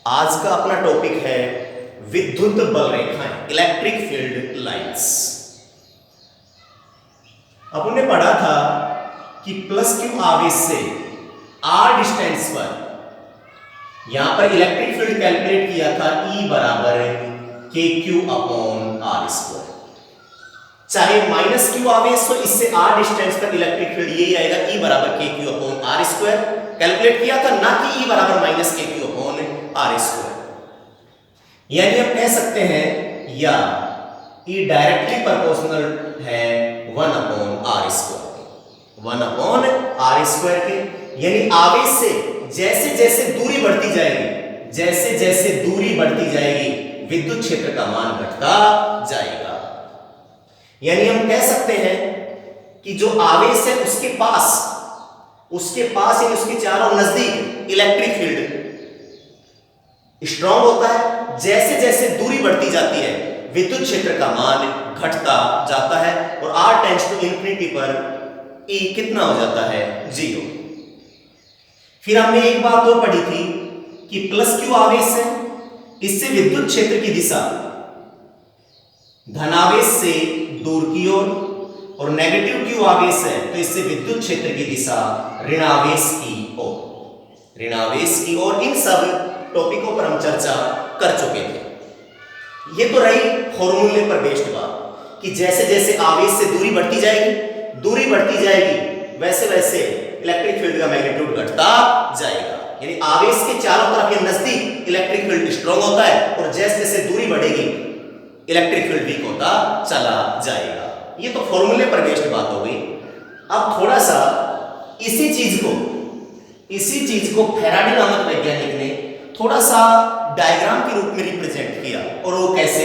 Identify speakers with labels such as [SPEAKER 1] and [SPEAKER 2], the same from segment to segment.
[SPEAKER 1] आज का अपना टॉपिक है विद्युत बल रेखाएं, इलेक्ट्रिक फील्ड लाइंस। अपन ने पढ़ा था कि प्लस क्यू आवेश से आर डिस्टेंस पर यहां पर इलेक्ट्रिक फील्ड कैलकुलेट किया था E बराबर के क्यू अपॉन आर स्क्वायर। चाहे माइनस क्यू आवेश हो, इससे आर डिस्टेंस पर इलेक्ट्रिक फील्ड यही आएगा E बराबर के Q upon R square calculate किया था, ना कि E बराबर माइनस के क्यू अपॉन आर स्क्वायर। यानी हम कह सकते हैं या E डायरेक्टली प्रोपोर्शनल है 1 upon R square, 1 upon R square के। यानी आवेश से जैसे जैसे दूरी बढ़ती जाएगी, जैसे जैसे दूरी बढ़ती जाएगी, विद्युत क्षेत्र का मान घटता जाएगा। यानी हम कह सकते हैं कि जो आवेश है उसके पास यानी उसके चारों नजदीक इलेक्ट्रिक फील्ड स्ट्रांग होता है। जैसे जैसे दूरी बढ़ती जाती है, विद्युत क्षेत्र का मान घटता जाता है और r टेंड्स टू इंफिनिटी पर E कितना हो जाता है? 0। फिर हमने एक बात और पढ़ी थी कि प्लस क्यू आवेश है, इससे विद्युत क्षेत्र की दिशा धनावेश से दूर की ओर, और नेगेटिव क्यू आवेश है तो इससे विद्युत क्षेत्र की दिशा ऋणावेश की ओर, ऋणावेश की ओर। इन सब टॉपिकों पर हम चर्चा कर चुके थे। ये तो रही फॉर्मूले पर बेस्ड बात कि जैसे जैसे आवेश से दूरी बढ़ती जाएगी, वैसे वैसे इलेक्ट्रिक फील्ड का मैग्नीट्यूड घटता जाएगा। यानी आवेश के चारों तरफ या नजदीक इलेक्ट्रिक फील्ड स्ट्रांग होता है और जैसे जैसे दूरी बढ़ेगी इलेक्ट्रिक फील्ड वीक होता चला जाएगा। ये तो फॉर्मूले पर बेस्ड बात हो गई। अब थोड़ा सा इसी चीज को फैराडे नामक वैज्ञानिक ने थोड़ा सा डायग्राम के रूप में रिप्रेजेंट किया। और वो कैसे?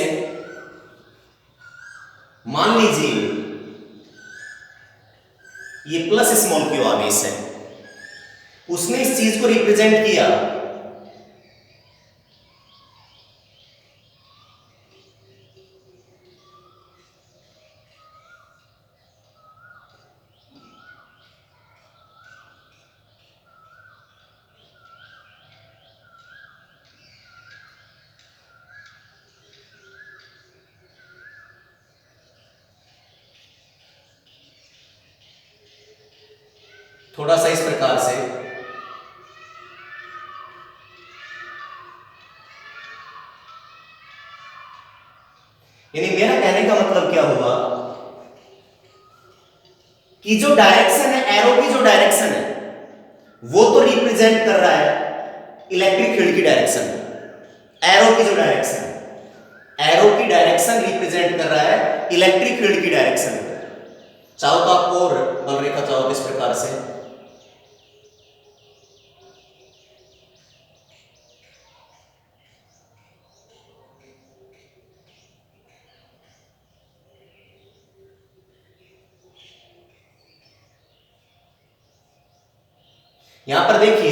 [SPEAKER 1] मान लीजिए ये प्लस स्मॉल क्यू आवेश है, उसने इस चीज को रिप्रेजेंट किया थोड़ा सा इस प्रकार से। यानी मेरा कहने का मतलब क्या हुआ कि जो डायरेक्शन है, एरो की जो डायरेक्शन है, वो तो रिप्रेजेंट कर रहा है इलेक्ट्रिक फील्ड की डायरेक्शन। एरो की डायरेक्शन रिप्रेजेंट कर रहा है इलेक्ट्रिक फील्ड की डायरेक्शन। चाहो तो आप और बल रेखा चाहो तो इस प्रकार से। यहां पर देखिए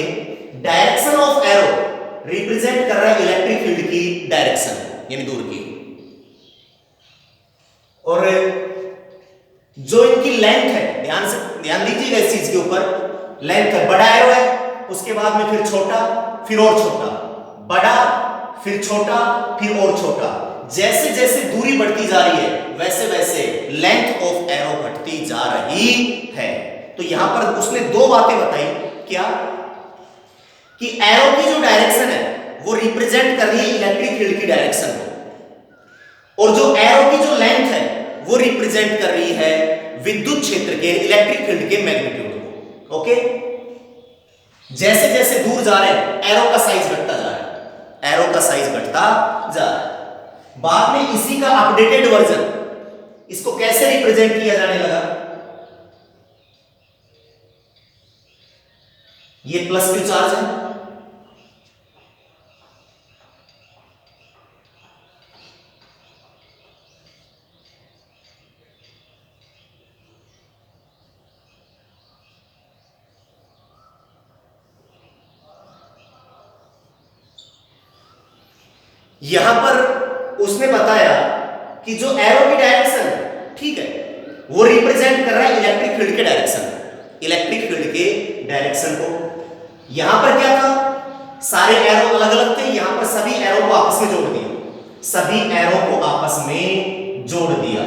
[SPEAKER 1] डायरेक्शन ऑफ एरो रिप्रेजेंट कर रहा है इलेक्ट्रिक फील्ड की डायरेक्शन, यानी दूर की। और जो इनकी लेंथ है, ध्यान दीजिएगा इस चीज के ऊपर। लेंथ है, बड़ा एरो है, उसके बाद में फिर छोटा, फिर और छोटा, बड़ा, फिर छोटा, फिर और छोटा। जैसे जैसे दूरी बढ़ती जा रही है वैसे वैसे लेंथ ऑफ एरो घटती जा रही है। तो यहां पर उसने दो बातें बताई। क्या? कि एरो की जो डायरेक्शन है वो रिप्रेजेंट कर रही है इलेक्ट्रिक फील्ड की डायरेक्शन को, और जो एरो की जो लेंथ है वो रिप्रेजेंट कर रही है विद्युत क्षेत्र के, इलेक्ट्रिक फील्ड के मैग्नीट्यूड को। ओके? जैसे जैसे दूर जा रहे हैं एरो का साइज घटता जा रहा है, एरो का साइज घटता जा रहा है। बाद में इसी का अपडेटेड वर्जन, इसको कैसे रिप्रेजेंट किया जाने लगा? ये प्लस क्यू चार्ज है, यहां पर उसने बताया कि जो एरो की डायरेक्शन है, ठीक है, वो रिप्रेजेंट कर रहा है इलेक्ट्रिक फील्ड के डायरेक्शन, इलेक्ट्रिक फील्ड के डायरेक्शन को। यहां पर क्या था? सारे एरो अलग अलग थे, यहां पर सभी एरो को आपस में जोड़ दिया, सभी एरो को आपस में जोड़ दिया,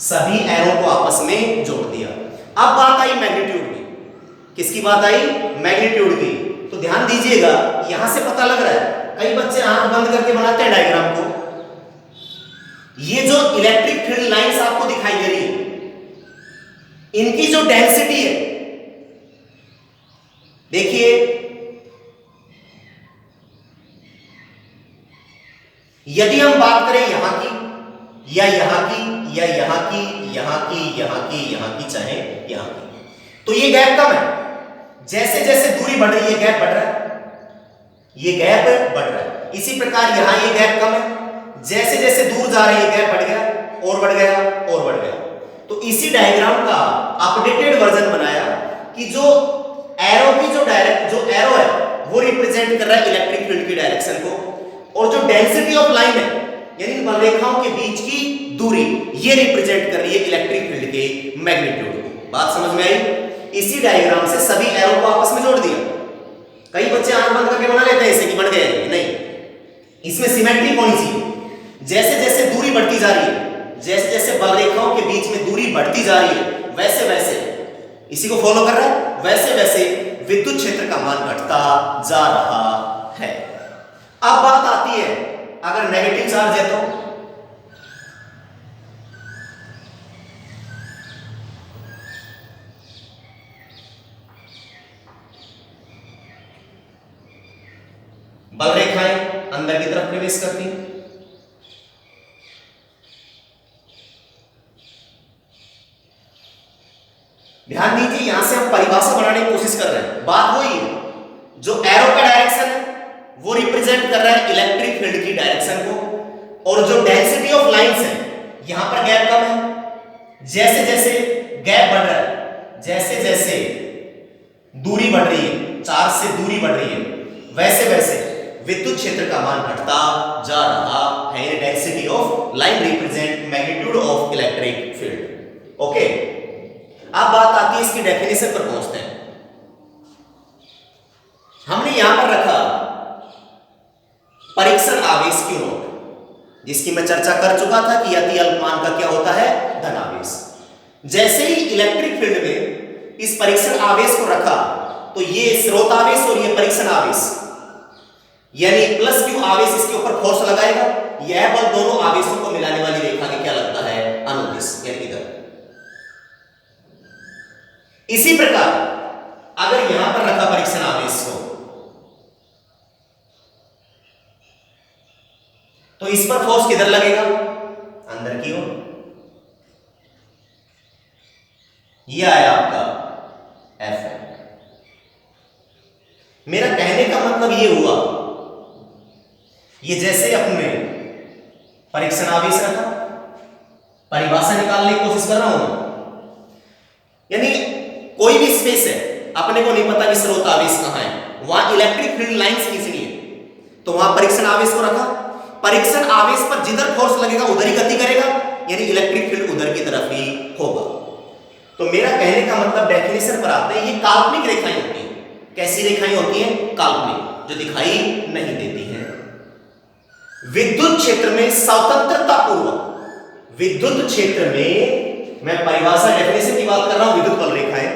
[SPEAKER 1] सभी एरो को आपस में जोड़ दिया। अब बात आई मैग्नीट्यूड की। किसकी बात आई? मैग्नीट्यूड की। तो ध्यान दीजिएगा, यहां से पता लग रहा है, कई बच्चे आंख बंद करके बनाते हैं डायग्राम को। ये जो इलेक्ट्रिक फील्ड लाइंस आपको दिखाई दे रही है, इनकी जो डेंसिटी है, देखिए यदि हम बात करें यहां की या यहां की या यहां की, यहां की, यहां की, यहां की, चाहे यहां की, तो ये गैप कम है। जैसे जैसे दूरी बढ़ रही है गैप बढ़ रहा है, ये गैप बढ़ रहा है। इसी प्रकार यहां ये गैप कम है, जैसे जैसे दूर जा रही है गैप बढ़ गया और बढ़ गया और बढ़ गया। तो इसी डायग्राम का अपडेटेड वर्जन बनाया कि जो एरो की जो एरो है वो रिप्रेजेंट कर रहा है इलेक्ट्रिक फील्ड की डायरेक्शन को, और जो डेंसिटी ऑफ लाइन है यानी बलरेखाओं के बीच की दूरी, ये रिप्रेजेंट कर रही है इलेक्ट्रिक फील्ड के मैग्नीट्यूड को। बात समझ में आई? इसी डायग्राम से सभी एरो को आपस में जोड़ दिया। कई बच्चे आंख बंद करके बना लेते हैं ऐसे कि बन गए, नहीं, इसमें सिमेट्री होनी चाहिए। जैसे जैसे दूरी बढ़ती जा रही है, जैसे जैसे बलरेखाओं के बीच में दूरी बढ़ती जा रही है, वैसे वैसे, इसी को फॉलो कर रहा है, वैसे वैसे विद्युत क्षेत्र का मान घटता जा रहा है। अब बात आती है अगर नेगेटिव चार्ज है तो बलरेखाएं अंदर की तरफ प्रवेश करती हैं। ध्यान दीजिए, यहां से हम परिभाषा बनाने की कोशिश कर रहे हैं। बात वही है, जो एरो का डायरेक्शन है वो रिप्रेजेंट कर रहा है इलेक्ट्रिक फील्ड की डायरेक्शन को, और जो डेंसिटी ऑफ लाइंस है, यहां पर गैप कम है, जैसे जैसे गैप बढ़ रहा है, जैसे जैसे दूरी बढ़ रही है, चार्ज से दूरी बढ़ रही है, वैसे वैसे विद्युत क्षेत्र का मान घटता जा रहा है। Density of line represent magnitude of electric field. Okay, अब बात आती है इसकी डेफिनेशन पर पहुंचते हैं। हमने यहां पर रखा परीक्षण आवेश Q नॉट, जिसकी मैं चर्चा कर चुका था कि अति अल्पमान का क्या होता है? धन आवेश। जैसे ही इलेक्ट्रिक फील्ड में इस परीक्षण आवेश को रखा तो ये स्रोत आवेश और ये परीक्षण आवेश यानी प्लस Q आवेश इसके ऊपर फोर्स लगाएगा। यह बल दोनों आवेशों को मिलाने वाली रेखा के क्या लगता है? अनुदिश, यानी इधर। इसी प्रकार अगर यहां पर रखा परीक्षण आवेश को तो इस पर फोर्स किधर लगेगा? अंदर की ओर। यह आया आपका F। मेरा कहने का मतलब यह हुआ, ये जैसे अपने परीक्षण आवेश रखा, परिभाषा निकालने की कोशिश कर रहा हूं, यानी कोई भी स्पेस है, अपने को नहीं पता कि स्रोत आवेश कहां है, वहां इलेक्ट्रिक फील्ड लाइंस खींचनी है, तो वहां परीक्षण आवेश को रखा। परीक्षण आवेश पर जिधर फोर्स लगेगा उधर ही गति करेगा, यानी इलेक्ट्रिक फील्ड उधर की तरफ ही होगा। तो मेरा कहने का मतलब डेफिनेशन पर आते हैं, ये काल्पनिक रेखाएं होती हैं। कैसी रेखाएं होती हैं? काल्पनिक, जो दिखाई नहीं देती हैं। विद्युत क्षेत्र में स्वतंत्रता पूर्वक, विद्युत क्षेत्र में, मैं परिभाषा डेफिनेशन की बात कर रहा हूं, विद्युत बल रेखाएं,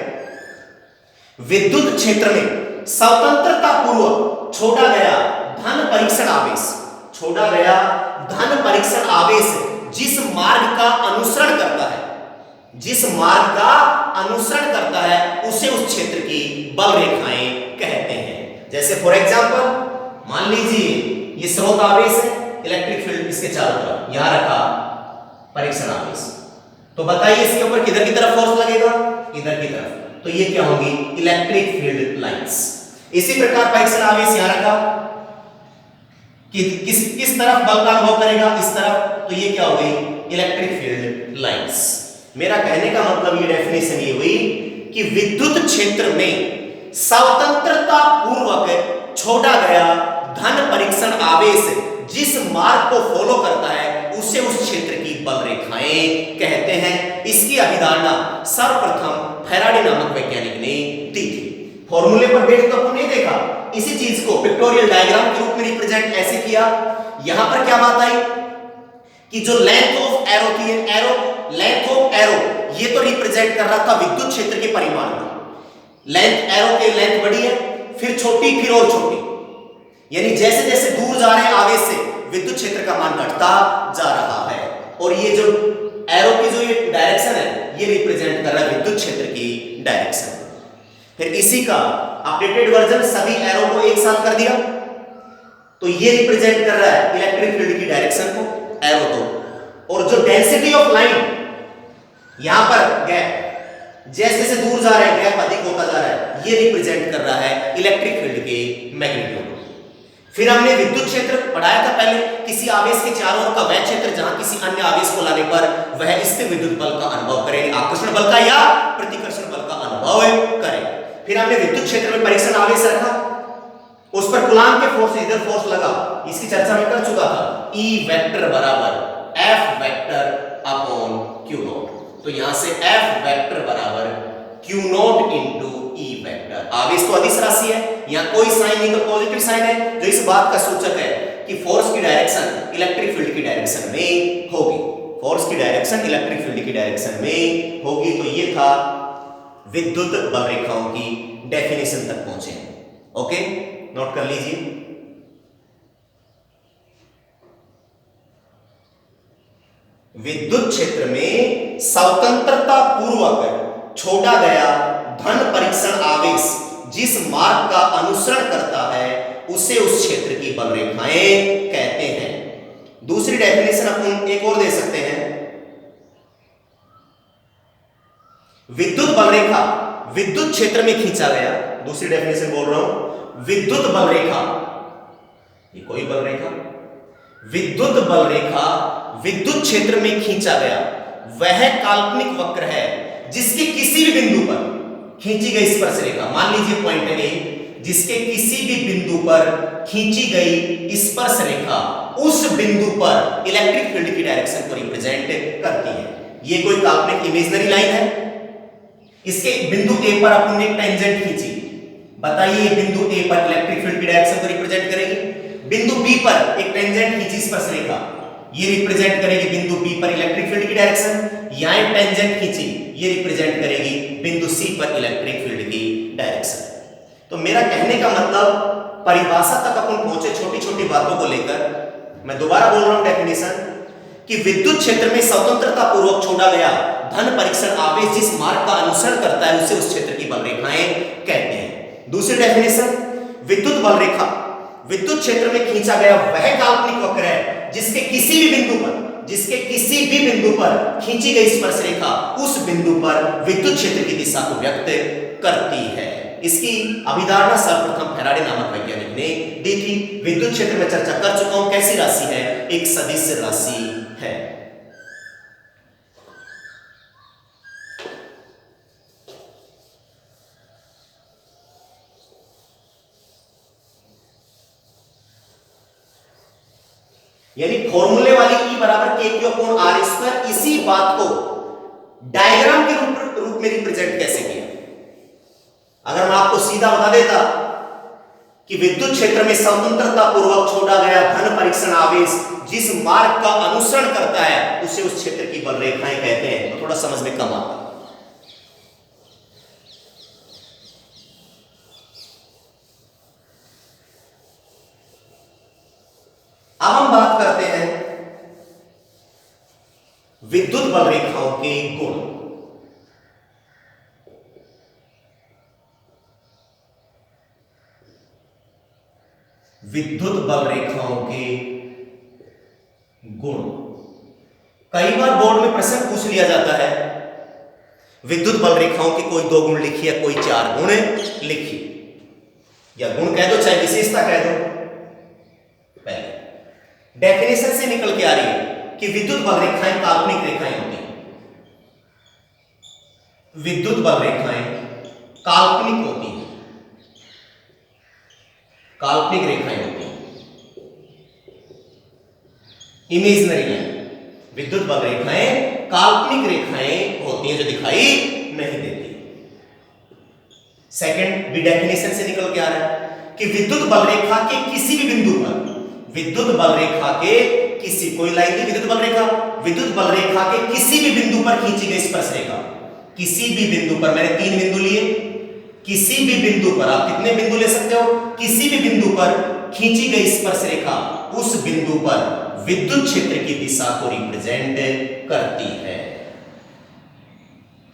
[SPEAKER 1] विद्युत क्षेत्र में स्वतंत्रता पूर्वक छोड़ा गया धन परीक्षण आवेश, छोड़ा गया धन परीक्षण आवेश जिस मार्ग का अनुसरण करता है, जिस मार्ग का अनुसरण करता है, उसे उस क्षेत्र की बल रेखाएं कहते हैं। जैसे फॉर एग्जांपल मान लीजिए ये स्रोत आवेश है, इलेक्ट्रिक फील्ड इसके चारों तरफ, यहां रखा परीक्षण आवेश, तो बताइए इसके ऊपर किधर की तरफ फोर्स लगेगा? इधर की तरफ, तो ये क्या होगी? Electric field lines. इसी प्रकार परीक्षण आवेश यहां रखा कि किस तरफ बल का अनुभव करेगा? इस तरफ, तो ये क्या हो गई? Electric field lines. मेरा कहने का मतलब ये डेफिनेशन ये हुई कि विद्युत क्षेत्र में स्वतंत्रता पूर्वक छोड़ा गया धन परीक्षण आवेश जिस मार्ग को फॉलो करता है, उसे उस क्षेत्र की बल रेखाएं कहते हैं। इसकी अभिधारणा सर्वप्रथम फैराडे नामक वैज्ञानिक ने दी थी। फॉर्मूले पर बेस्ड तो आपको नहीं देखा, इसी चीज को पिक्टोरियल डायग्राम के रूप में रिप्रेजेंट ऐसे किया। यहां पर क्या बात आई कि जो लेंथ ऑफ एरो थी, लेंथ ऑफ एरो ये तो रिप्रेजेंट कर रहा था विद्युत क्षेत्र के परिमाण को। लेंथ एरो की लेंथ बड़ी है, फिर छोटी, फिर और छोटी, यानी जैसे जैसे दूर जा रहे हैं आवेश से विद्युत क्षेत्र का मान घटता जा रहा है। और ये जो एरो की जो ये डायरेक्शन है ये रिप्रेजेंट कर रहा है विद्युत क्षेत्र की डायरेक्शन। फिर इसी का अपडेटेड वर्जन सभी एरो को एक साथ कर दिया, तो ये रिप्रेजेंट कर रहा है इलेक्ट्रिक फील्ड की डायरेक्शन को, एरो तो। और जो डेंसिटी ऑफ लाइन यहां पर गैप, जैसे जैसे दूर जा रहे हैं गैप अधिक होता जा रहा है, ये रिप्रेजेंट कर रहा है इलेक्ट्रिक फील्ड के मैग्नीट्यूड। फिर हमने विद्युत क्षेत्र पढ़ाया था पहले, किसी आवेश के चारों ओर का वह क्षेत्र जहां किसी अन्य आवेश को लाने पर वह स्थिर विद्युत बल का अनुभव करे, आकर्षण बल का या प्रतिकर्षण बल का अनुभव करे। फिर हमने विद्युत क्षेत्र में परीक्षण आवेश रखा, उस पर कूलाम्ब के फोर्स से इधर फोर्स लगा, इसकी चर्चा मैं कर चुका था। E वेक्टर बराबर F vector upon Q not, तो यहां से F वेक्टर बराबर Q not into E vector. आवेश तो अदिश राशि है, यहां कोई साइन नहीं तो पॉजिटिव साइन है, जो इस बात का सूचक है कि फोर्स की डायरेक्शन इलेक्ट्रिक फील्ड की डायरेक्शन में होगी। फोर्स की डायरेक्शन इलेक्ट्रिक फील्ड की डायरेक्शन में होगी। तो ये था विद्युत बल रेखाओं की डेफिनेशन तक पहुंचे। ओके, नोट कर लीजिए। विद्युत क्षेत्र में स्वतंत्रता पूर्वक छोड़ा गया धन परीक्षण आवेश जिस मार्ग का अनुसरण करता है उसे उस क्षेत्र की बल रेखाएं कहते हैं। दूसरी डेफिनेशन अपन एक और दे सकते हैं। विद्युत बल रेखा विद्युत क्षेत्र में खींचा गया, दूसरी डेफिनेशन बोल रहा हूं, विद्युत बल रेखा, ये कोई बल रेखा, विद्युत बल रेखा विद्युत क्षेत्र में खींचा गया वह काल्पनिक वक्र है जिसके किसी भी बिंदु पर खींची गई स्पर्श रेखा, मान लीजिए पॉइंट है ए, जिसके किसी भी बिंदु पर खींची गई स्पर्श रेखा उस बिंदु पर इलेक्ट्रिक फील्ड की डायरेक्शन को रिप्रेजेंट करती है। ये कोई काल्पनिक इमेजिनरी लाइन है, इसके बिंदु ए पर अपन ने टेंजेंट खींची, बताइए ये बिंदु ए पर इलेक्ट्रिक फील्ड की डायरेक्शन को रिप्रेजेंट करेगी। बिंदु बी पर एक टेंजेंट खींची स्पर्श रेखा, ये रिप्रेजेंट करेगी बिंदु बी पर इलेक्ट्रिक फील्ड की डायरेक्शन। यहां एक टेंजेंट खींची, ये रिप्रेजेंट करेगी बिंदु सी पर इलेक्ट्रिक फील्ड की डायरेक्शन। तो मेरा कहने का मतलब परिभाषा तक अपन पहुंचे छोटी छोटी बातों को लेकर। मैं दोबारा बोल रहा हूं डेफिनेशन कि विद्युत क्षेत्र में स्वतंत्रता पूर्वक छोड़ा गया धन परीक्षण आवेश जिस मार्ग का अनुसरण करता है उसे उस क्षेत्र की बल रेखाएं कहते हैं। दूसरी डेफिनेशन, विद्युत बल रेखा विद्युत क्षेत्र में खींचा गया वह काल्पनिक वक्र है जिसके किसी भी बिंदु पर खींची गई स्पर्श रेखा उस बिंदु पर विद्युत क्षेत्र की दिशा को व्यक्त करती है। इसकी अभिधारणा सर्वप्रथम फैराडे नामक वैज्ञानिक ने दी थी। विद्युत क्षेत्र में चर्चा कर चुका हूं, कैसी राशि है, एक सदिश राशि है। यानी फॉर्मूले वाली E बराबर KQ अपॉन R स्क्वायर, इसी बात को डायग्राम के रूप में रिप्रेजेंट कैसे किया। अगर मैं आपको सीधा बता देता कि विद्युत क्षेत्र में स्वतंत्रता पूर्वक छोड़ा गया धन परीक्षण आवेश जिस मार्ग का अनुसरण करता है उसे उस क्षेत्र की बल रेखाएं कहते हैं, तो थोड़ा समझ में कम आता। अब हम बात करते हैं विद्युत बल रेखाओं के गुण। विद्युत बल रेखाओं के गुण, कई बार बोर्ड में प्रश्न पूछ लिया जाता है विद्युत बल रेखाओं के कोई 2 गुण लिखिए या कोई 4 गुण लिखिए, या गुण कह दो चाहे विशेषता कह दो। पहले डेफिनेशन से निकल के आ रही है कि विद्युत बल रेखाएं काल्पनिक रेखाएं होती हैं। विद्युत बल रेखाएं काल्पनिक होती हैं, काल्पनिक रेखाएं होती हैं, इमेजिनरी लाइन। विद्युत बल रेखाएं काल्पनिक रेखाएं होती हैं जो दिखाई नहीं देती। सेकंड भी डेफिनेशन से निकल के आ रहा है कि विद्युत बल रेखा के किसी भी बिंदु पर, विद्युत बल रेखा के किसी, कोई लाइन नहीं, विद्युत बल रेखा के किसी भी बिंदु पर खींची गई स्पर्श रेखा, किसी भी बिंदु पर, मैंने 3 बिंदु लिए, किसी भी बिंदु पर, आप कितने बिंदु ले सकते हो, किसी भी बिंदु पर खींची गई स्पर्श रेखा उस बिंदु पर विद्युत क्षेत्र की दिशा को रिप्रेजेंट करती है।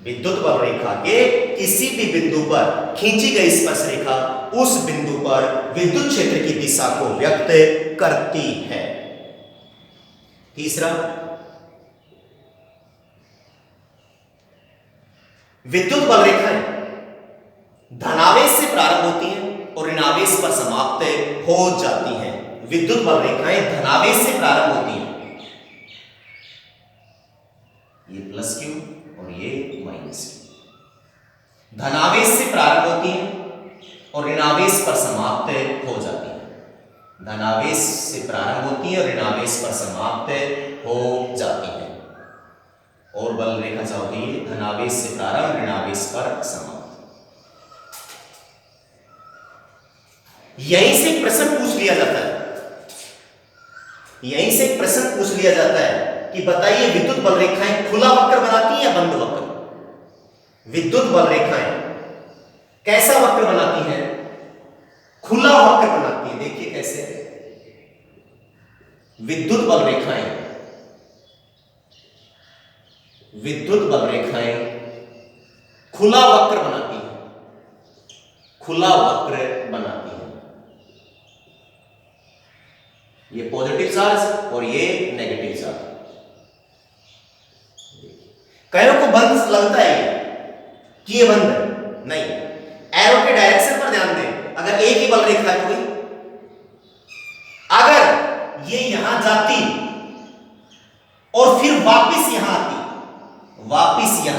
[SPEAKER 1] विद्युत बल रेखा के किसी भी बिंदु पर खींची गई स्पर्श रेखा उस बिंदु पर विद्युत क्षेत्र की दिशा को व्यक्त करती है। तीसरा, विद्युत बल रेखाएं धनावेश से प्रारंभ होती हैं और ऋणावेश पर समाप्त हो जाती हैं। विद्युत बल रेखाएं धनावेश से प्रारंभ होती हैं, ये प्लस क्यू और ये माइनस क्यू, धनावेश से प्रारंभ होती हैं और ऋणावेश पर समाप्त हो जाती हैं। धनावेश से प्रारंभ होती है और ऋणावेश पर समाप्त हो जाती है। और बल रेखा क्या होती है, धनावेश से प्रारंभ, ऋणावेश पर समाप्त। यहीं से एक प्रश्न पूछ लिया जाता है, यहीं से एक प्रश्न पूछ लिया जाता है कि बताइए विद्युत बल रेखाएं खुला वक्र बनाती हैं या बंद वक्र? विद्युत बल रेखाएं कैसा वक्र बनाती हैं? खुला वक्र बनाती हैं। देखिए कैसे, विद्युत बल रेखाएं खुला वक्र बनाती हैं, खुला वक्र बनाती हैं। ये पॉजिटिव चार्ज और ये नेगेटिव चार्ज। कईयों को बंद लगता है कि ये बंद है, नहीं, एरो के डायरेक्शन पर ध्यान दें। अगर एक ही बल रेखा है कोई, अगर ये यहां जाती और फिर वापस यहां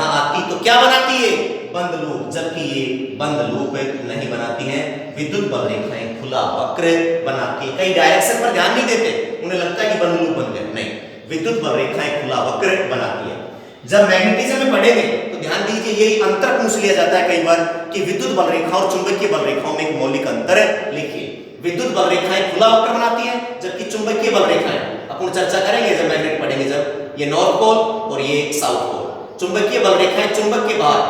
[SPEAKER 1] आती तो क्या बनाती है? बंद लूप, जबकि ये बंद लूप नहीं बनाती हैं। विद्युत बल रेखाएं खुला वक्र बनाती है। कई डायरेक्शन पर ध्यान नहीं देते, उन्हें लगता है कि बंद लूप बन गए, नहीं, विद्युत बल रेखाएं खुला वक्र बनाती है। जब मैग्नेटिज्म में पढ़ेंगे तो ध्यान दीजिए, यही अंतर पूछ लिया जाता है कई बार कि विद्युत बल रेखा और चुंबकीय बल रेखाओं में एक मौलिक अंतर लिखिए। विद्युत बल रेखाएं खुला वक्र बनाती हैं, जबकि चुंबकीय बल रेखाएं, अपन चर्चा करेंगे जब मैग्नेट पढ़ेंगे, जब ये नॉर्थ पोल और ये साउथ पोल। चुंबकीय बल रेखाएं चुंबक के बाहर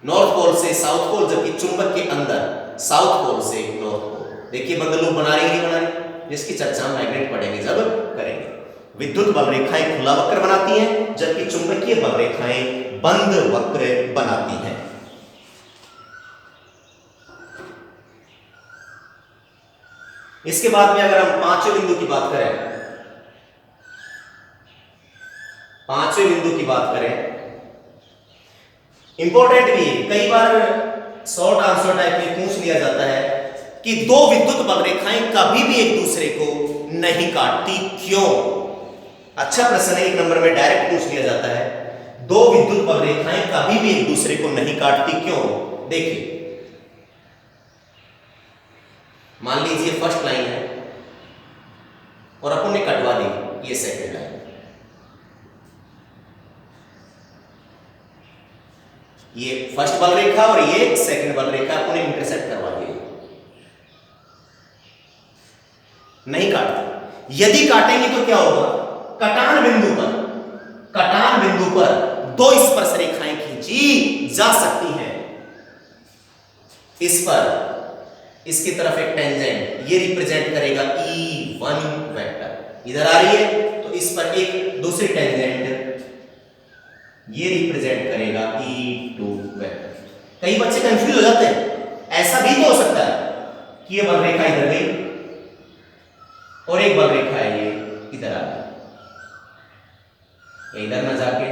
[SPEAKER 1] नॉर्थ पोल से साउथ पोल, जबकि चुंबक के अंदर साउथ पोल से नॉर्थ पोल। देखिए बंद लूप बना रही है नहीं बना रही, जिसकी चर्चा हम मैग्नेट पढ़ेंगे जब करेंगे। विद्युत बल रेखाएं खुला वक्र बनाती हैं, जबकि चुंबकीय बल रेखाएं बंद वक्र बनाती हैं। इसके बाद में अगर हम पांचवें बिंदु की बात करें, इंपॉर्टेंट भी है, कई बार शॉर्ट आंसर टाइप में पूछ लिया जाता है कि दो विद्युत बल रेखाएं कभी भी एक दूसरे को नहीं काटती, क्यों? अच्छा प्रश्न है, 1 नंबर में डायरेक्ट पूछ लिया जाता है, दो विद्युत बल रेखाएं कभी भी एक दूसरे को नहीं काटती, क्यों? देखिए, मान लीजिए फर्स्ट लाइन है और अपन ने कटवा दी ये सेकंड लाइन, ये फर्स्ट बल रेखा और ये सेकंड बल रेखा अपन ने इंटरसेक्ट करवा दी, नहीं काटती। यदि काटेंगे तो क्या होगा? कटान बिंदु पर दो स्पर्श रेखाएं खींची जा सकती हैं। इस पर, इसकी तरफ एक टेंजेंट, ये रिप्रेजेंट करेगा E1 वेक्टर, इधर आ रही है तो इस पर एक दूसरी टेंजेंट, ये रिप्रेजेंट करेगा E2 वेक्टर। कई बच्चे कंफ्यूज हो जाते हैं, ऐसा भी तो हो सकता है कि ये बल रेखा इधर गई और एक बल रेखा है ये इधर आ गई, ये इधर ना जाके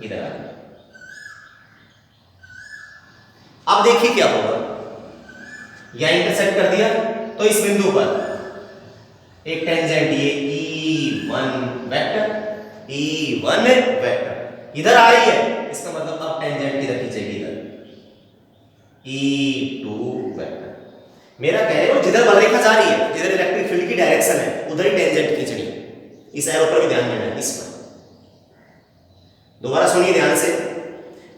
[SPEAKER 1] इधर आ गई। अब देखिए क्या होगा, यहां इंटरसेक्ट कर दिया तो इस बिंदु पर एक टेंजेंट, ये E1 वेक्टर इधर आ रही है, इसका मतलब अब टेंजेंट इधर खींचेगी, इधर E2 वेक्टर। मेरा कह रहे हो जिधर बल रेखा जा रही है, जिधर इलेक्ट्रिक फील्ड की डायरेक्शन है, उधर ही टेंजेंट खींचनी है। इस एरो पर भी ध्यान देना है, इस पर दोबारा सुनिए ध्यान से,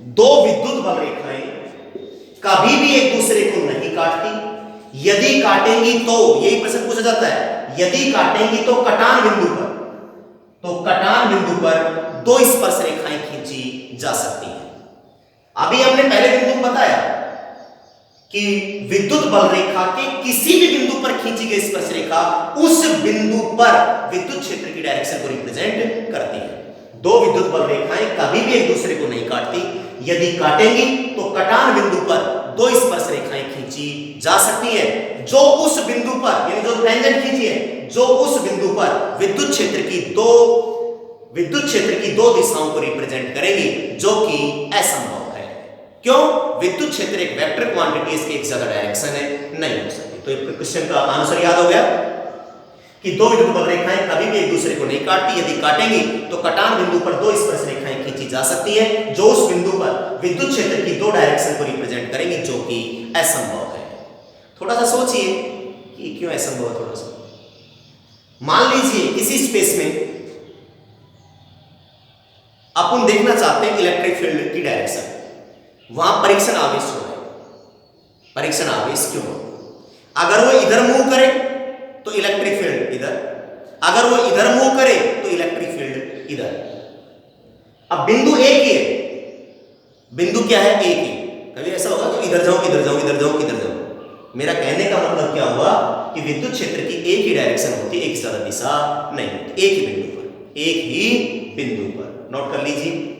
[SPEAKER 1] दो विद्युत बल रेखाएं कभी भी एक दूसरे को नहीं काटती। यदि काटेंगी तो, यही प्रश्न पूछा जाता है, यदि काटेंगी तो कटान बिंदु पर, तो कटान बिंदु पर दो स्पर्श रेखाएं खींची जा सकती हैं। अभी हमने पहले बिंदु बताया कि विद्युत बल रेखा के किसी भी बिंदु पर खींची गई स्पर्श रेखा उस बिंदु पर विद्युत क्षेत्र की डायरेक्शन को रिप्रेजेंट करती है। दो विद्युत बल रेखाएं कभी भी एक दूसरे को नहीं काटती, यदि काटेंगी तो कटान बिंदु पर दो स्पर्श रेखाएं खींची जा सकती है, जो उस बिंदु पर, यानी जो टेंजेंट खींची है, जो उस बिंदु पर विद्युत क्षेत्र की दो दिशाओं को रिप्रेजेंट करेगी, जो कि असंभव है। क्यों? विद्युत क्षेत्र एक वेक्टर क्वांटिटी, इसकी एक ज्यादा डायरेक्शन है, नहीं हो सकती। तो एक क्वेश्चन का आंसर याद हो गया कि दो विद्युत बल रेखाएं कभी भी एक दूसरे को नहीं काटती, यदि काटेंगी तो कटान बिंदु पर दो स्पर्श रेखाएं खींची जा सकती है, जो उस बिंदु पर विद्युत क्षेत्र की दो डायरेक्शन को रिप्रेजेंट करेंगी, जो कि असंभव है। थोड़ा सा सोचिए कि क्यों असंभव है। थोड़ा सा मान लीजिए किसी स्पेस में अपन देखना चाहते हैं इलेक्ट्रिक फील्ड की डायरेक्शन, वहां परीक्षण आवेश हो रहा है। परीक्षण आवेश क्यों? अगर वो इधर मूव करे तो इलेक्ट्रिक फील्ड इधर, अगर वो इधर मूव करे तो इलेक्ट्रिक फील्ड इधर। अब बिंदु एक ही है, बिंदु क्या है? एक ही। कभी ऐसा होगा तो इधर जाऊं, इधर जाऊं, इधर जाऊं, इधर जाऊं। मेरा कहने का मतलब क्या हुआ कि विद्युत क्षेत्र की एक ही डायरेक्शन होती है, एक ज्यादा दिशा नहीं होती, एक ही बिंदु पर, एक ही बिंदु पर। नोट कर लीजिए।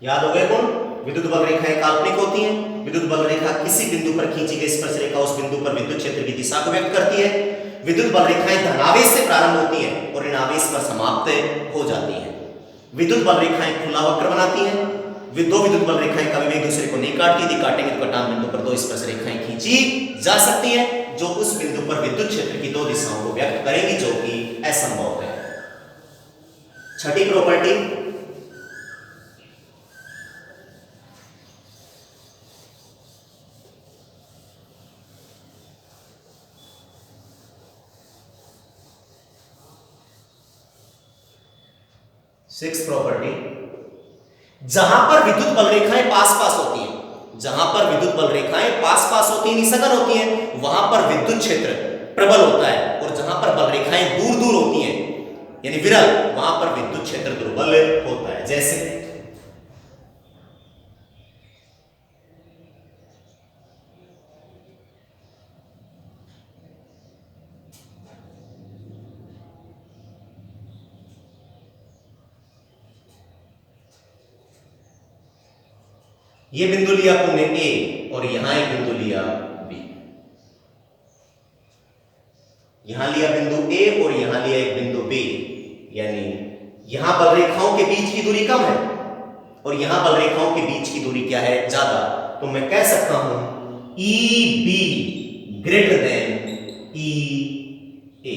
[SPEAKER 1] याद हो गए कौन? विद्युत बल रेखाएं काल्पनिक होती हैं। विद्युत बल रेखा किसी बिंदु पर खींची गई स्पर्श रेखा उस बिंदु पर विद्युत क्षेत्र की दिशा को व्यक्त करती है। विद्युत बल रेखाएं धनावेश से प्रारंभ होती हैं और ऋणावेश पर समाप्त हो जाती हैं। विद्युत बल रेखाएं खुला वक्र बनाती हैं। दो विद्युत बल रेखाएं कभी भी एक दूसरे को नहीं काटती, यदि काटेंगे तो कटान बिंदु पर दो स्पर्श रेखाएं खींची जा सकती हैं, जो उस बिंदु पर विद्युत क्षेत्र की दो दिशाओं को व्यक्त करेंगी, जो कि असंभव है। छठी प्रॉपर्टी, सिक्स प्रॉपर्टी, जहां पर विद्युत बल रेखाएं पास पास होती हैं, जहां पर विद्युत बल रेखाएं पास पास होती हैं, निसकन होती हैं, वहां पर विद्युत क्षेत्र प्रबल होता है, और जहां पर बल रेखाएं दूर दूर होती हैं यानी विरल, वहां पर विद्युत क्षेत्र दुर्बल होता है। जैसे ये बिंदु लिया तुमने ए और यहां एक बिंदु लिया बी, यहां लिया बिंदु ए और यहां लिया एक बिंदु बी, यानी यहां बल रेखाओं के बीच की दूरी कम है और यहां बल रेखाओं के बीच की दूरी क्या है? ज्यादा। तो मैं कह सकता हूं ई बी ग्रेटर देन ई ए,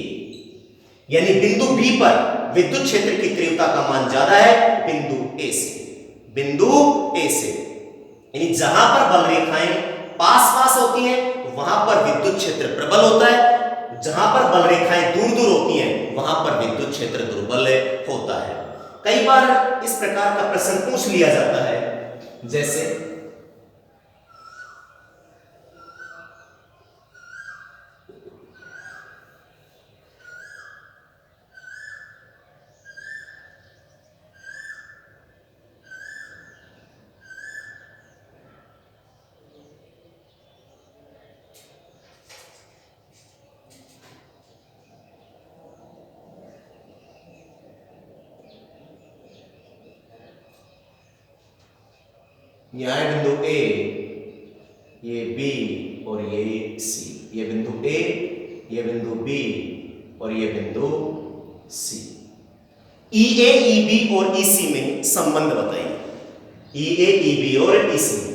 [SPEAKER 1] यानी बिंदु बी पर विद्युत क्षेत्र की तीव्रता का मान ज्यादा है बिंदु ए से, बिंदु ए से। यानी जहां पर बल रेखाएं पास पास होती हैं वहां पर विद्युत क्षेत्र प्रबल होता है, जहां पर बल रेखाएं दूर दूर होती हैं वहां पर विद्युत क्षेत्र दुर्बल होता है। कई बार इस प्रकार का प्रश्न पूछ लिया जाता है, जैसे यह है बिंदु ए, ये बी और ये सी, ये बिंदु ए, ये बिंदु बी और ये बिंदु सी। ईए, ईबी और ईसी में संबंध बताइए। ईए, ईबी और ईसी में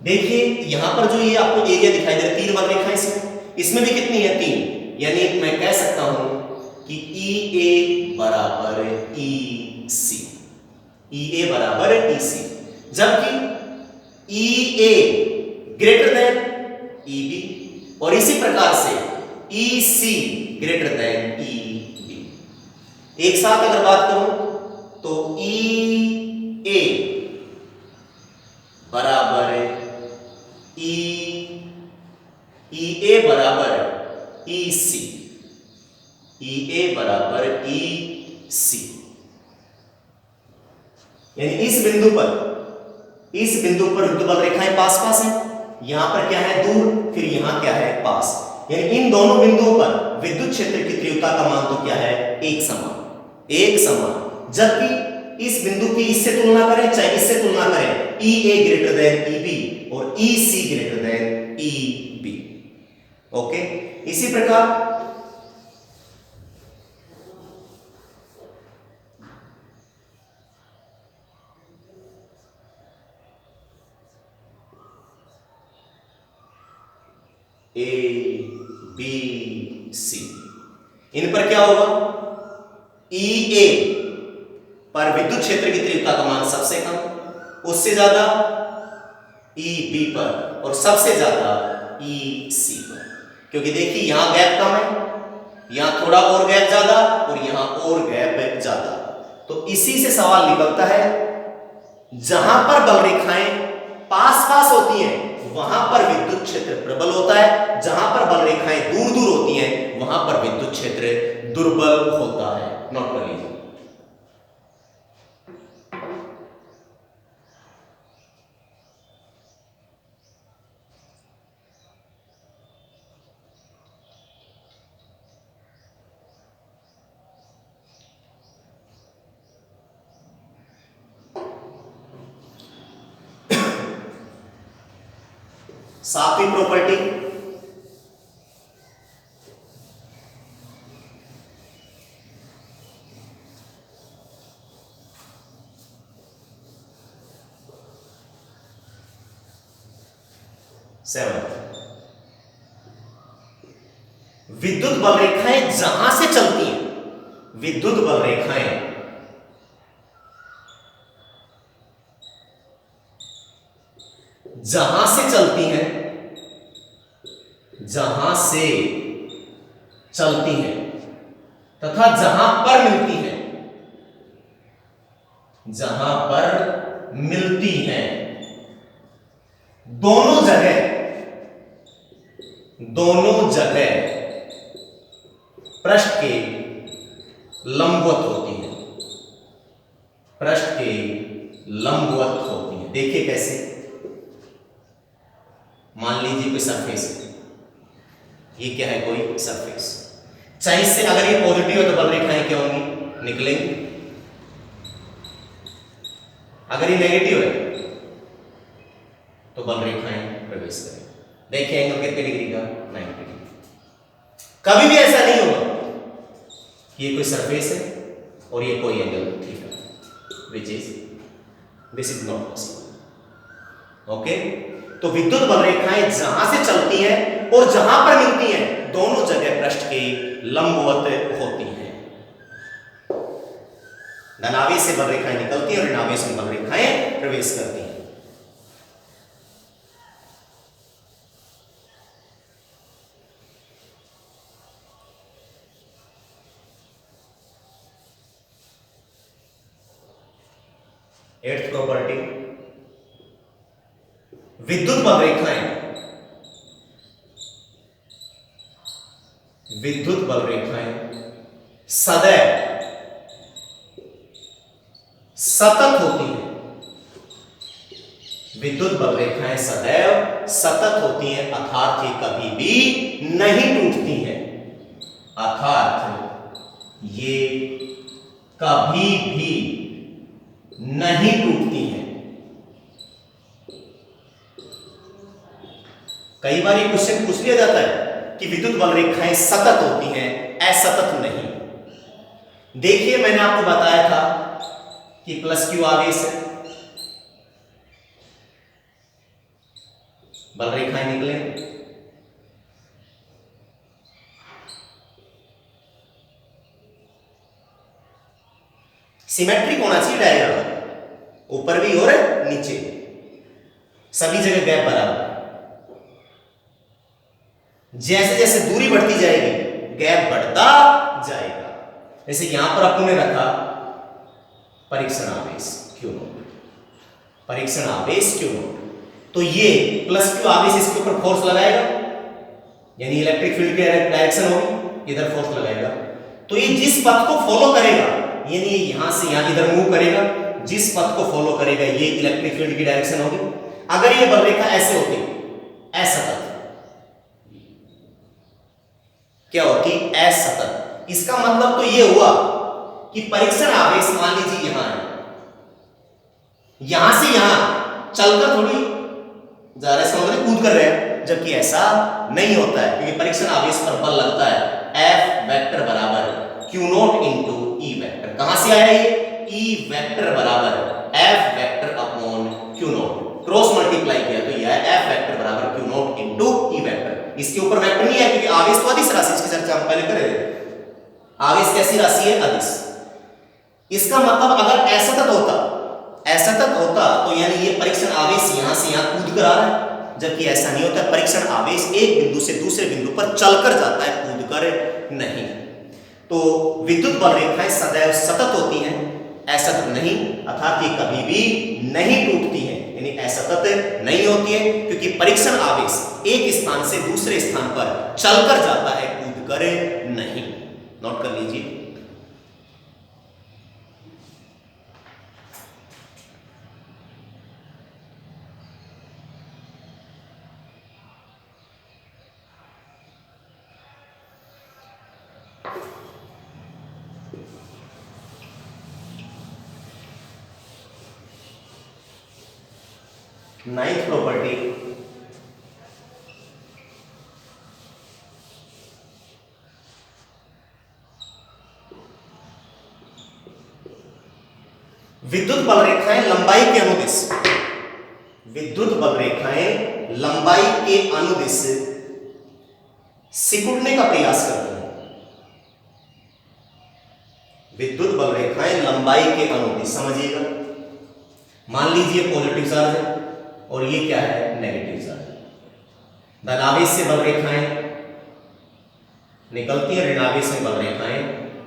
[SPEAKER 1] देखिए यहां पर जो ये आपको एरिया दिखाई दे रहा है, 3 बल रेखाएं इसमें भी कितनी है 3, यानी मैं कह सकता हूं कि ईए बराबर ईसी, ईए बराबर ईसी, जबकि ईए ग्रेटर देन ईबी और इसी प्रकार से ईसी ग्रेटर देन ईबी। एक साथ अगर बात करूं तो ईए बराबर ईए बराबर ईसी, ईए बराबर ईसी, यानी इस बिंदु पर विद्युत बल रेखाएं पास पास हैं, यहां पर क्या है दूर, फिर यहां क्या है पास, यानी इन दोनों बिंदुओं पर विद्युत क्षेत्र की तीव्रता का मान तो क्या है एक समान, जबकि इस बिंदु की इससे तुलना करें चाहे इससे तुलना करें, ईए ग्रेटर देन ईबी और EC greater than EB. Okay, इसी प्रकार ए बी सी, इन पर क्या होगा, ई ए पर विद्युत क्षेत्र की तीव्रता का मान सबसे कम, उससे ज्यादा ई बी पर और सबसे ज्यादा ई सी पर, क्योंकि देखिए यहां गैप कम है, यहां थोड़ा और गैप ज्यादा और यहां और गैप ज्यादा, तो इसी से सवाल निकलता है जहां पर बल रेखाएं पास पास होती हैं वहां पर विद्युत क्षेत्र प्रबल होता है, जहां पर बल रेखाएं दूर दूर होती हैं वहां पर विद्युत क्षेत्र दुर्बल होता है। नोट कर लीजिए। सातवीं प्रॉपर्टी, विद्युत बल रेखाएं जहां से चलती हैं, विद्युत बल रेखाएं जहां से चलती हैं, जहां से चलती हैं तथा जहां पर मिलती हैं, जहां पर मिलती हैं, दोनों जगह पृष्ठ के लंबवत होती हैं, पृष्ठ के लंबवत होती हैं। देखिए कैसे, मान लीजिए कोई सरफेस है, ये क्या है कोई सरफेस, चाहे इससे अगर ये पॉजिटिव है तो बल रेखाएं क्या होंगी निकलेंगी, अगर ये नेगेटिव है तो बल रेखाएं प्रवेश करेंगे। देखिए एंगल कितने डिग्री का, 90 डिग्री। कभी भी ऐसा नहीं होगा कि ये कोई सरफेस है और ये कोई angle theta, this is not possible. Okay, तो विद्युत बल रेखाएं जहां से चलती हैं और जहां पर मिलती हैं दोनों जगह पृष्ठ के लंबवत होती हैं। धनावेश से बल रेखाएं निकलती हैं और ऋणावेश में बल रेखाएं प्रवेश करती हैं। एट्थ प्रॉपर्टी, विद्युत बल रेखाएं सदैव सतत होती हैं, विद्युत बल रेखाएं सदैव सतत होती हैं, अर्थात ये कभी भी नहीं टूटती हैं, अर्थात ये कभी भी नहीं टूटती हैं। कई बार ये क्वेश्चन पूछ लिया जाता है कि विद्युत बल रेखाएं सतत होती हैं, असतत नहीं। देखिए मैंने आपको बताया था कि प्लस क्यू आवेश है, बल रेखाएं निकले, सिमेट्रिक होना चाहिए डायग्राम, ऊपर भी और नीचे सभी जगह गैप बराबर। जैसे जैसे दूरी बढ़ती जाएगी गैप बढ़ता जाएगा। जैसे यहां पर अपन ने रखा परीक्षण आवेश क्यू नॉट, परीक्षण आवेश क्यू नॉट, तो ये प्लस क्यू आवेश इसके ऊपर फोर्स लगाएगा, यानी इलेक्ट्रिक फील्ड की डायरेक्शन होगी, इधर फोर्स लगाएगा। तो ये जिस पथ को फॉलो करेगा, यानी यहां से यहां इधर मूव करेगा, जिस पथ को फॉलो करेगा ये इलेक्ट्रिक फील्ड की डायरेक्शन होगी। अगर ये बल रेखा ऐसे होती, असतत, क्या होती? असतत। इसका मतलब तो ये हुआ कि परीक्षण आवेश मान लीजिए यहां है, यहां से यहां चलकर थोड़ी जा रहे हैं, कूद कर रहे हैं, जबकि ऐसा नहीं होता है, क्योंकि परीक्षण आवेश पर बल लगता है F वेक्टर बराबर Q not into E vector. कहां से आया ये? E वेक्टर बराबर F vector upon Q not, cross multiply किया तो यह है F वेक्टर बराबर Q not into E vector. इसके ऊपर वेक्टर नहीं है क्योंकि आवेश तो अदिश राशि, इसकी चर्चा हम पहले करे थे। आवेश कैसी राशि है? अदिश। इसका मतलब अगर असतत होता, असतत होता तो यानी ये परीक्षण आवेश यहां से यहां कूद कर आ रहा है, जबकि ऐसा नहीं होता। परीक्षण आवेश एक बिंदु से दूसरे बिंदु पर चलकर जाता है, कूद कर नहीं। तो विद्युत बल रेखाएं सदैव सतत होती हैं, असतत नहीं, अर्थात ये कभी भी नहीं टूटती हैं, यानी असतत नहीं होती है, क्योंकि परीक्षण आवेश एक स्थान से दूसरे स्थान पर चलकर जाता है, कूद कर नहीं। नोट कर लीजिए। नाइन्थ प्रॉपर्टी, विद्युत बल रेखाएं लंबाई के अनुदिश, विद्युत बल रेखाएं लंबाई के अनुदिश सिकुड़ने का प्रयास करती हैं। विद्युत बल रेखाएं लंबाई के अनुदिश, समझिएगा। मान लीजिए पॉजिटिव चार्ज है और ये क्या है? Negative charge. धनावेश से बल रेखाएं निकलती हैं, ऋणावेश में बल रेखाएं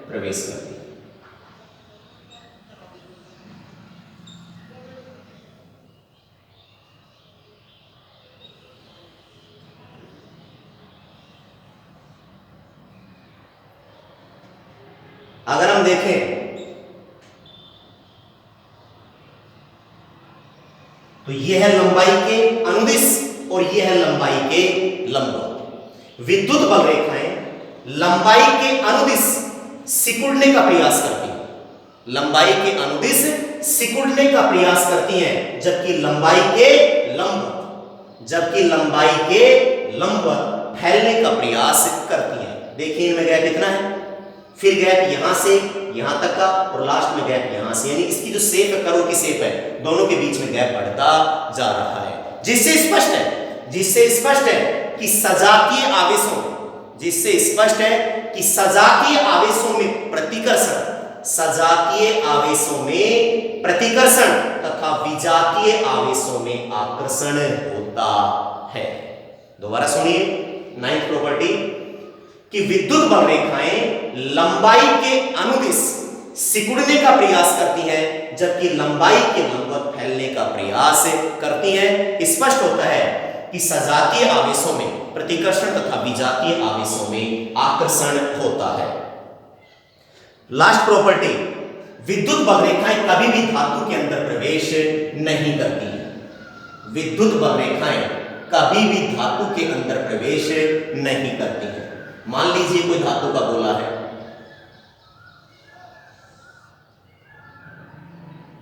[SPEAKER 1] प्रवेश करती हैं। अगर हम देखें तो यह है लंबाई के अनुदिश और यह है लंबाई के लंबवत। विद्युत बल रेखाएं लंबाई के अनुदिश सिकुड़ने का प्रयास करती हैं, लंबाई के अनुदिश सिकुड़ने का प्रयास करती हैं, जबकि लंबाई के लंबवत, जबकि लंबाई के लंबवत फैलने का प्रयास करती हैं। देखिए इनमें गैप कितना है, फिर गैप यहां से यहां तक का और लास्ट में गैप यहां से, यानी इसकी जो शेप है, कर्व की शेप है, दोनों के बीच में गैप बढ़ता जा रहा है, जिससे स्पष्ट है कि सजातीय आवेशों, जिससे स्पष्ट है कि सजातीय आवेशों में प्रतिकर्षण, सजातीय आवेशों में प्रतिकर्षण तथा विजातीय आवेशों में आकर्षण होता है। दोबारा सुनिए, नाइन्थ प्रॉपर्टी कि विद्युत बल रेखाएं लंबाई के अनुदिश सिकुड़ने का प्रयास करती हैं, जबकि लंबाई के लंबवत फैलने का प्रयास करती हैं। स्पष्ट होता है कि सजातीय आवेशों में प्रतिकर्षण तथा विजातीय आवेशों में आकर्षण होता है। लास्ट प्रॉपर्टी, विद्युत बल रेखाएं कभी भी धातु के अंदर प्रवेश नहीं करती। विद्युत बल रेखाएं कभी भी धातु के अंदर प्रवेश नहीं करती हैं। मान लीजिए कोई धातु का गोला है,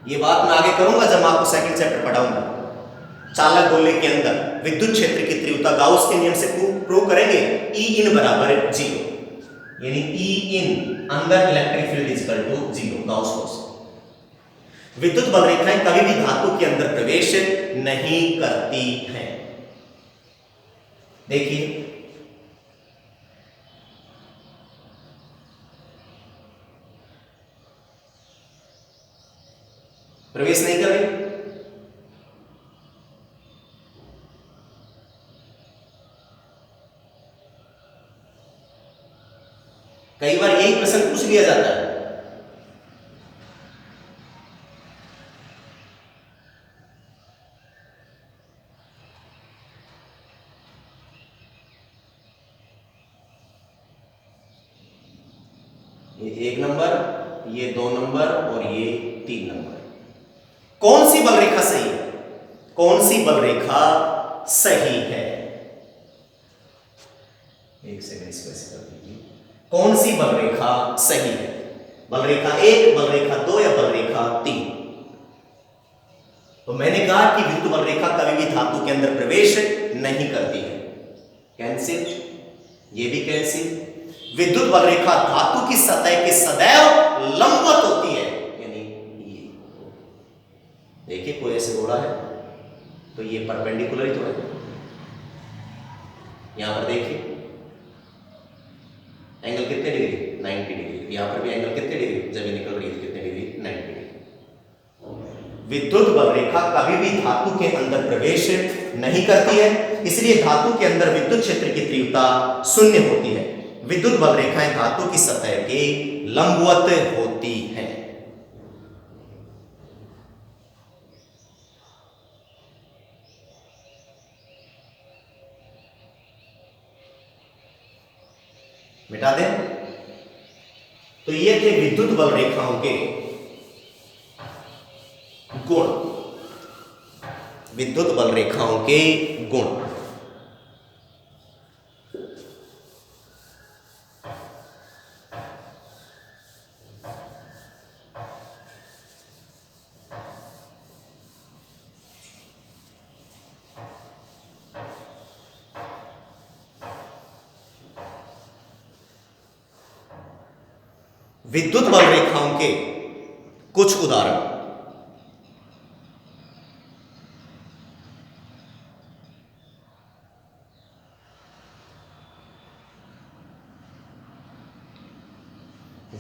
[SPEAKER 1] ये बात मैं आगे करूंगा जब मैं आपको सेकंड चैप्टर पढ़ाऊंगा। चालक गोले के अंदर विद्युत क्षेत्र की तीव्रता गाउस के नियम से प्रूव करेंगे, E इन बराबर 0। यानी ई इन अंदर electric field is equal to 0, Gauss law से। विद्युत बल रेखाएं कभी भी धातु के अंदर प्रवेश नहीं करती हैं। देखिए प्रवेश नहीं कर रही। कई बार यही प्रश्न पूछ लिया जाता है। ये 1 नंबर, ये 2 नंबर और ये 3 नंबर। कौन सी बल रेखा सही है? कौन सी बल रेखा सही है? एक सेकंड इसको ऐसे कर दीजिए। कौन सी बल रेखा सही है? बल रेखा 1, बल रेखा 2 या बल रेखा 3? तो मैंने कहा कि विद्युत बल रेखा कभी भी धातु के अंदर प्रवेश नहीं करती है। कैंसिल, ये भी कैंसिल। विद्युत बल रेखा धातु की सतह के सदैव लंबवत होती है, यानी ये देखिए कोई ऐसे घोड़ा है तो ये परपेंडिकुलर ही तो है। यहां पर देखिए एंगल कितने डिग्री? 90 डिग्री। यहां पर भी एंगल कितने डिग्री? जब ये निकल रही है कितने डिग्री? 90 डिग्री। विद्युत बल रेखा कभी भी धातु के अंदर प्रवेश नहीं करती है, इसलिए धातु के अंदर विद्युत क्षेत्र की तीव्रता 0 होती है। विद्युत बल रेखाएं धातु की सतह के लंबवत होती हैं। मिटा दें। तो ये थे विद्युत बल रेखाओं के गुण, विद्युत बल रेखाओं के गुण। विद्युत बल रेखाओं के कुछ उदाहरण।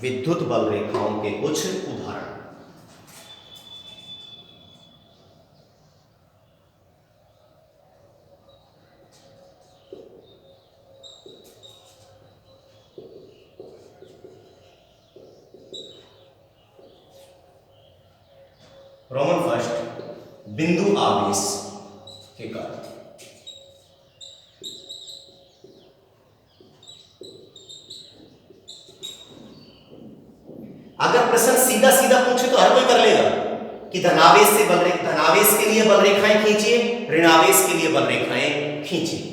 [SPEAKER 1] विद्युत बल रेखाओं के कुछ उदाहरण। रोमन फर्स्ट, बिंदु आवेश के कारण। अगर प्रश्न सीधा सीधा पूछे तो हर कोई कर लेगा कि धनावेश से धनावेश के लिए बल रेखाएं खींचिए, ऋणावेश के लिए बल रेखाएं खींचिए।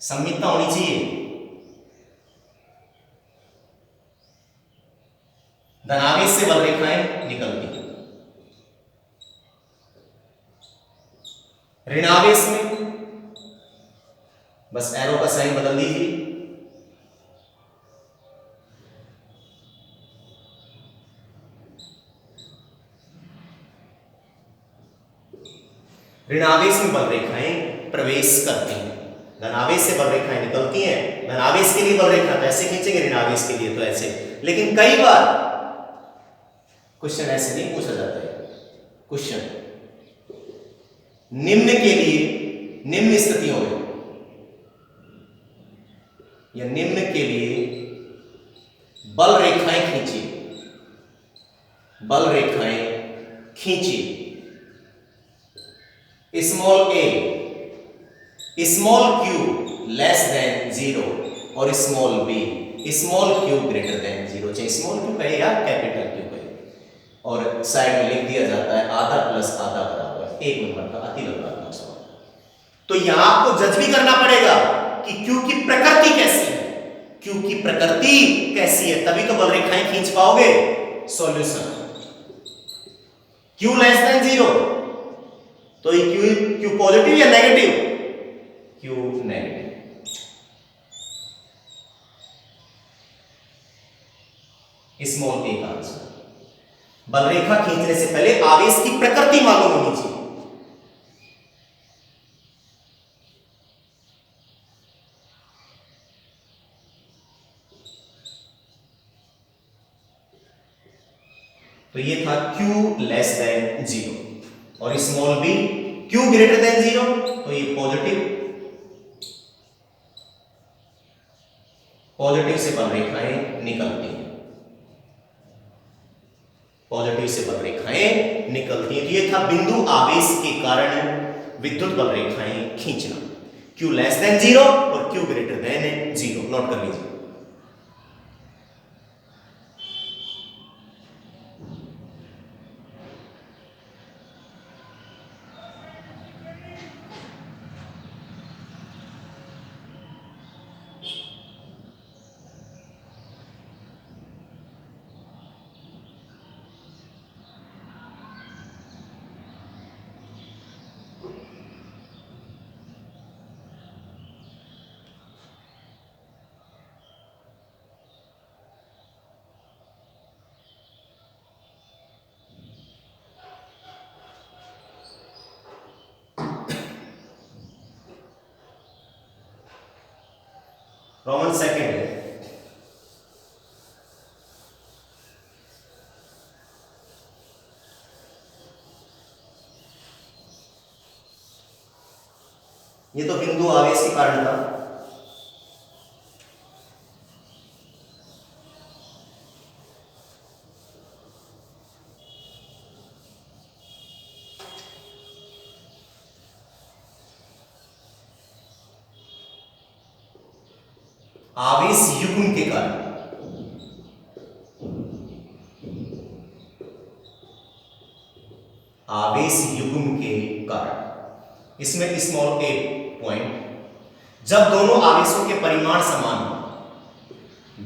[SPEAKER 1] संमितता होनी चाहिए। धनावेश से बल रेखाएं निकलती हैं, ऋणावेश में बस एरो का साइन बदल दीजिए। ऋणावेश में बल रेखाएं प्रवेश करती हैं, धनावेश से बल रेखाएं निकलती हैं। धनावेश के लिए बल रेखा तो ऐसे खींचेंगे, ऋणावेश के लिए तो ऐसे। लेकिन कई बार क्वेश्चन ऐसे नहीं पूछा जाता है। क्वेश्चन निम्न के लिए, निम्न स्थितियों में या निम्न के लिए बल रेखाएं खींचिए, बल रेखाएं खींचिए। Small A, small Q less than 0 और small B, small Q greater than 0। चाहे स्मॉल क्यू कहे या कैपिटल क्यू कहे, और साइड में लिख दिया जाता है आधा प्लस आधा बराबर 1 नंबर का अति लंबा सवाल। तो यहां आपको जज भी करना पड़ेगा कि क्यू की प्रकृति कैसी है, क्यू की प्रकृति कैसी है, तभी तो बल रेखाएं खींच पाओगे। सॉल्यूशन, क्यू लेस देन 0, तो ये क्यू पॉजिटिव या नेगेटिव? Q negative. स्मॉल ए का आंसर। बलरेखा खींचने से पहले आवेश की प्रकृति मालूम होनी चाहिए। तो ये था Q लेस देन 0 और small b Q greater than 0, तो ये पॉजिटिव से बलरेखाएं निकलती हैं, पॉजिटिव से बलरेखाएं निकलती हैं। तो ये था बिंदु आवेश के कारण विद्युत बलरेखाएं खींचना, Q लेस देन 0 और Q ग्रेटर देन 0। नोट कर लीजिए। रोमन सेकंड है। ये तो बिंदु आवेश के कारण था। आवेश युग्म के कारण, आवेश युग्म के कारण, इसमें स्मॉल ए पॉइंट, जब दोनों आवेशों के परिमाण समान हो,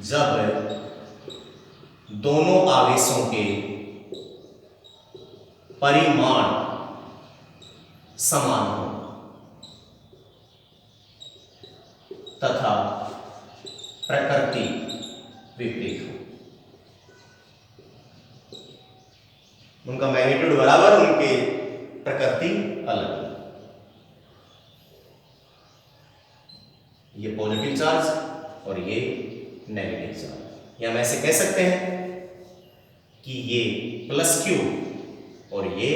[SPEAKER 1] जब दोनों आवेशों के परिमाण समान हो तथा प्रकृति विपरीत हो, उनका मैग्नीट्यूड बराबर, उनके प्रकृति अलग। ये पॉजिटिव चार्ज और ये नेगेटिव चार्ज, या हम ऐसे कह सकते हैं कि ये प्लस क्यू और ये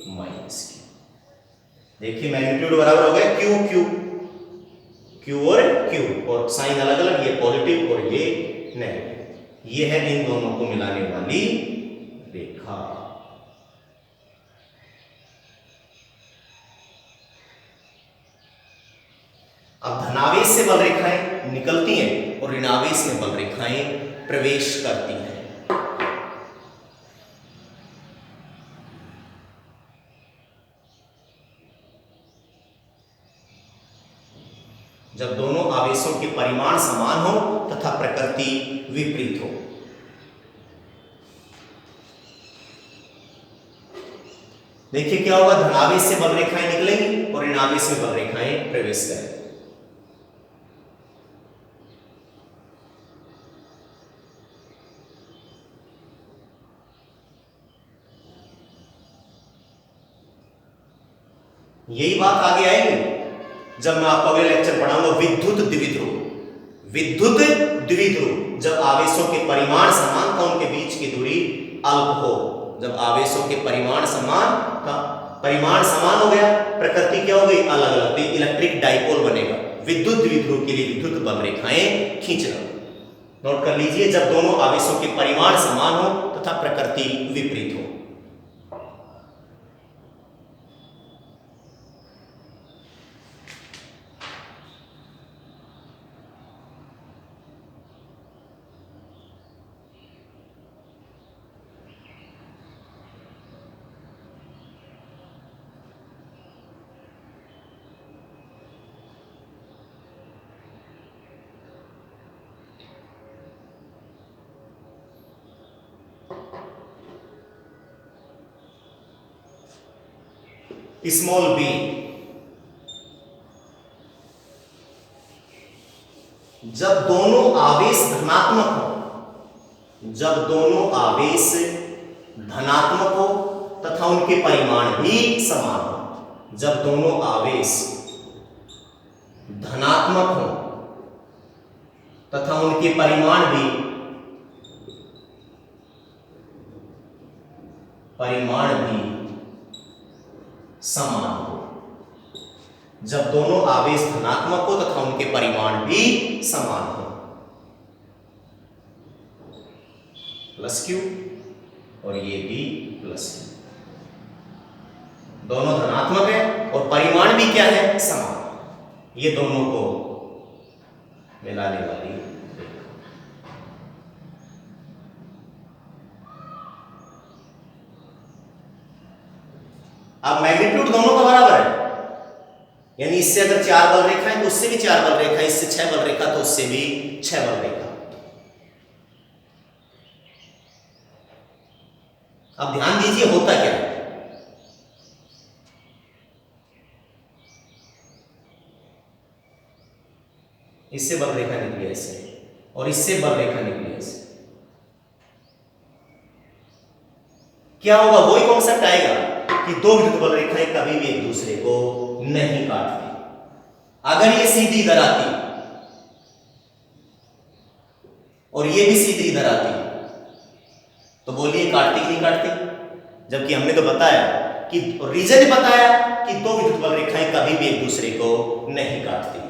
[SPEAKER 1] माइनस क्यू। देखिए मैग्नीट्यूड बराबर हो गए, क्यू क्यू क्यू और क्यू, और साइन अलग अलग, ये पॉजिटिव और ये नेगेटिव। ये है इन दोनों को मिलाने वाली रेखा। अब धनावेश से बल रेखाएं निकलती हैं और ऋणावेश में बल रेखाएं प्रवेश करती हैं। जब दोनों आवेशों के परिमाण समान हो तथा प्रकृति विपरीत हो। देखिए क्या होगा, धनावेश से बल रेखाएं निकलेंगी और ऋणावेश में बल रेखाएं प्रवेश करेंगी। यही बात आगे आएगी जब मैं आपको अगले लेक्चर पढ़ाऊंगा विद्युत द्विध्रुव। विद्युत द्विध्रुव, जब आवेशों के परिमाण समान था उनके बीच की दूरी अल्प हो। जब आवेशों के परिमाण समान था, परिमाण समान हो गया, प्रकृति क्या हो गई, अलग अलग, इलेक्ट्रिक डाइपोल बनेगा। विद्युत द्विध्रुव के लिए विद्युत बल रेखाएं खींचना। नोट कर लीजिए, जब दोनों आवेशों के परिमाण समान हो तथा प्रकृति विपरीत हो। Small B. जब दोनों आवेश धनात्मक हो, जब दोनों आवेश धनात्मक हो तथा उनके परिमाण भी समान हो, जब दोनों आवेश धनात्मक हो तथा उनके परिमाण भी समान हो, जब दोनों आवेश धनात्मक हो तथा उनके परिमाण भी समान हो, प्लस क्यू और ये भी प्लस क्यू, दोनों धनात्मक है और परिमाण भी क्या है, समान। ये दोनों को मिलाने वाली रेखा। अब मैग्नीट्यूड दोनों का बराबर है, यानी इससे अगर 4 बल रेखा है तो उससे भी 4 बल रेखा, इससे 6 बल रेखा तो उससे भी 6 बल रेखा। अब ध्यान दीजिए होता क्या है। इससे बल रेखा निकली ऐसे और इससे बल रेखा निकली ऐसे, क्या होगा, वही कॉन्सेप्ट आएगा कि दो विद्युत बल रेखाएं कभी भी एक दूसरे को नहीं काटती। अगर ये सीधी इधर आती और ये भी सीधी इधर आती तो बोलिए काटती कि नहीं काटती? जबकि हमने तो बताया कि रीजन बताया कि दो विद्युत बल रेखाएं कभी भी एक दूसरे को नहीं काटती।